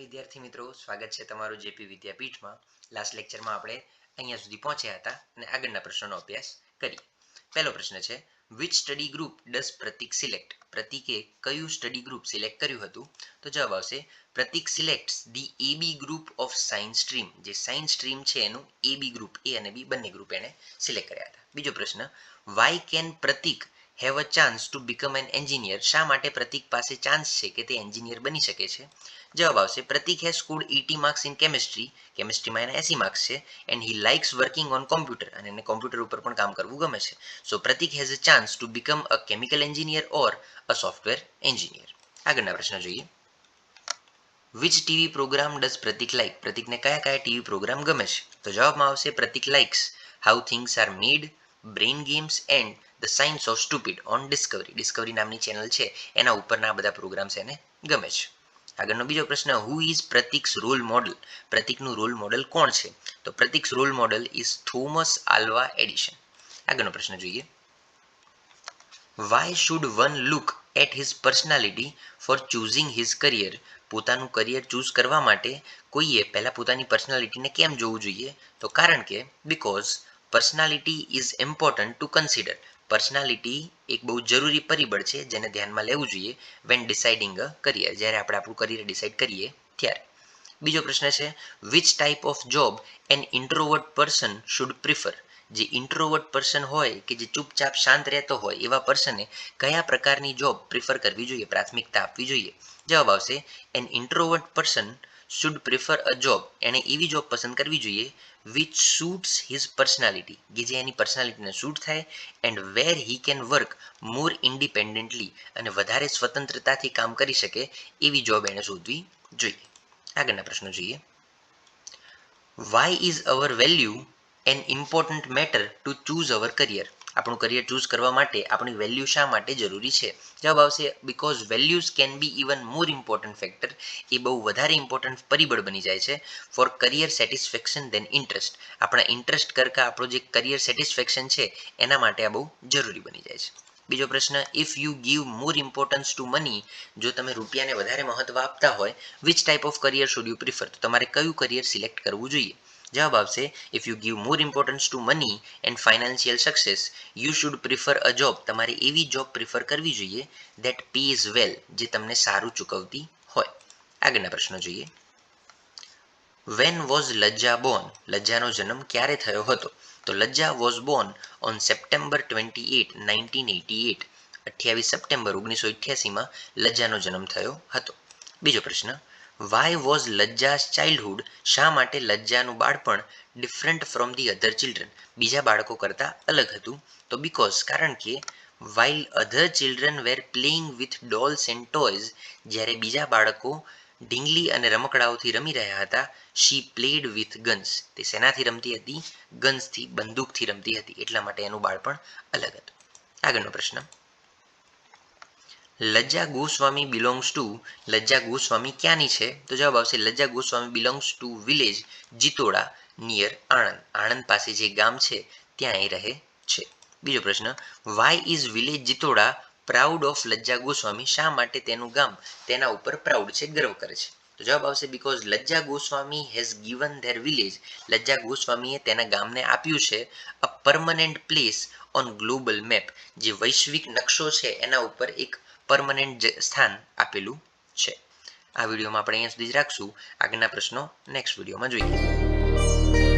વિદ્યાર્થી મિત્રો, સ્વાગત છે તમારું જેપી વિદ્યાપીઠમાં. લાસ્ટ લેક્ચરમાં આપણે અહીંયા સુધી પહોંચ્યા હતા અને આગળના પ્રશ્નોનો અભ્યાસ કરીએ. પહેલો પ્રશ્ન છે, વિચ સ્ટડી ગ્રુપ ડઝ પ્રતીક સિલેક્ટ? પ્રતીકે કયું સ્ટડી ગ્રુપ સિલેક્ટ કર્યું હતું? તો જવાબ આવશે Prateek selects the AB group of science stream. જે સાયન્સ સ્ટ્રીમ છે એનું એબી ગ્રુપ, એ અને બી બંને ગ્રુપ એણે સિલેક્ટ કર્યા હતા. બીજો પ્રશ્ન, વાય કેન પ્રતીક have a chance to become N engineer? શા માટે પ્રતીક પાસે ચાન્સ છે કે તે એન્જિનિયર બની શકે છે? જવાબ આવશે Prateek has scored 80 marks in chemistry. કેમિસ્ટ્રીમાં એના 80 માર્ક્સ છે. And he likes working on computer, અને એને કોમ્પ્યુટર ઉપર પણ કામ કરવું ગમે છે. સો પ્રતીક has a chance to become a chemical engineer or a software engineer. આગળના પ્રશ્ન જોઈએ. વિચ ટીવી પ્રોગ્રામ ડઝ પ્રતીક લાઇક? પ્રતીકને કયા કયા ટીવી પ્રોગ્રામ ગમે છે? તો જવાબમાં આવશે પ્રતીક likes how things are made, brain games and the science of stupid on Discovery. Discovery નામની ચેનલ છે એના ઉપરના બધા પ્રોગ્રામ્સ એને ગમે છે. આગળનો બીજો પ્રશ્ન, who is Prateek's role model? પ્રતીકનું રોલ મોડલ કોણ છે? તો Prateek's role model is Thomas Alva Edison. આગળનો પ્રશ્ન જોઈએ. Why should one look at his personality for choosing his career? પોતાનું કરિયર ચૂઝ કરવા માટે કોઈએ પહેલાં પોતાની પર્સનાલિટીને કેમ જોવું જોઈએ? તો કારણ કે because personality is important to consider. Personality એક બહુ જરૂરી પરિબળ છે જેને ધ્યાનમાં લેવું જોઈએ વેન ડિસાઇડિંગ અ કરિયર. જ્યારે આપણે આપણું કરિયર ડિસાઇડ કરીએ ત્યારે. બીજો પ્રશ્ન છે, which type of job an introvert person should prefer? જે ઇન્ટ્રોવર્ટ પર્સન હોય કે જે ચૂપચાપ શાંત રહેતો હોય એવા પર્સને કયા પ્રકારની જોબ પ્રિફર કરવી જોઈએ, પ્રાથમિકતા આપવી જોઈએ? જવાબ આવશે an introvert person should prefer a job. એણે એવી જોબ પસંદ કરવી જોઈએ વિચ સૂટ્સ હિઝ પર્સનાલિટી, કે જે એની પર્સનાલિટીને સૂટ થાય, and where he can work more independently, અને વધારે સ્વતંત્રતાથી કામ કરી શકે એવી જોબ એણે શોધવી જોઈએ. આગળના પ્રશ્નો જોઈએ. Why is our value an important matter to choose our career? આપણું કરિયર ચૂઝ કરવા માટે આપણી વેલ્યુ શા માટે જરૂરી છે? જવાબ આવશે because values can be even more important factor. એ બહુ વધારે ઇમ્પોર્ટન્ટ પરિબળ બની જાય છે for career satisfaction than interest. આપણા ઇન્ટરેસ્ટ કરતાં આપણું જે કરિયર સેટિસ્ફેક્શન છે એના માટે આ બહુ જરૂરી બની જાય છે. બીજો પ્રશ્ન, if you give more importance to money? જો તમે રૂપિયાને વધારે મહત્વ આપતા હોય, which type of career should you prefer? તો તમારે કયું કરિયર સિલેક્ટ કરવું જોઈએ? જવાબ આવશે if you give more importance to money and financial success you should prefer a job. તમારે એવી જોબ પ્રિફર કરવી જોઈએ દેટ પેઝ વેલ, જે તમને સારું ચૂકવતી હોય. આગળના પ્રશ્નો જોઈએ. When was Lajja born? લજ્જાનો જન્મ ક્યારે થયો હતો? તો Lajja was born on September 28, 1988. 28 September 1988માં લજ્જાનો જન્મ થયો હતો. બીજો પ્રશ્ન, વાય વોઝ લજ્જાસ ચાઇલ્ડહુડ? શા માટે લજ્જાનું બાળપણ different from the other children? બીજા બાળકો કરતાં અલગ હતું? તો બિકોઝ, કારણ કે while other children were playing with dolls and toys, જ્યારે બીજા બાળકો ઢીંગલી અને રમકડાઓથી રમી રહ્યા હતા, શી પ્લેડ વિથ ગન્સ. તે શેનાથી રમતી હતી? ગન્સથી, બંદૂકથી રમતી હતી. એટલા માટે એનું બાળપણ અલગ હતું. આગળનો પ્રશ્ન, લજ્જા ગોસ્વામી બિલોંગ્સ ટુ? લજ્જા ગોસ્વામી ક્યાંની છે? તો જવાબ આવશે Lajja Goswami belongs to village Jitoda near Anand. Anand પાસે જે ગામ છે ત્યાં એ રહે છે. બીજો પ્રશ્ન, why is village Jitoda proud of Lajja Goswami? શા માટે તેનું ગામ તેના ઉપર પ્રાઉડ છે, ગર્વ કરે છે? તો જવાબ આવશે because Lajja Goswami has given their village. Lajja ગોસ્વામીએ તેના ગામને આપ્યું છે a permanent place on global map. જે વૈશ્વિક નકશો છે એના ઉપર એક પરમનન્ટ સ્થાન આપેલું છે. આ વિડીયોમાં આપણે અહીંયા સુધી જ રાખશું. આગળના પ્રશ્નો નેક્સ્ટ વિડીયોમાં જોઈએ.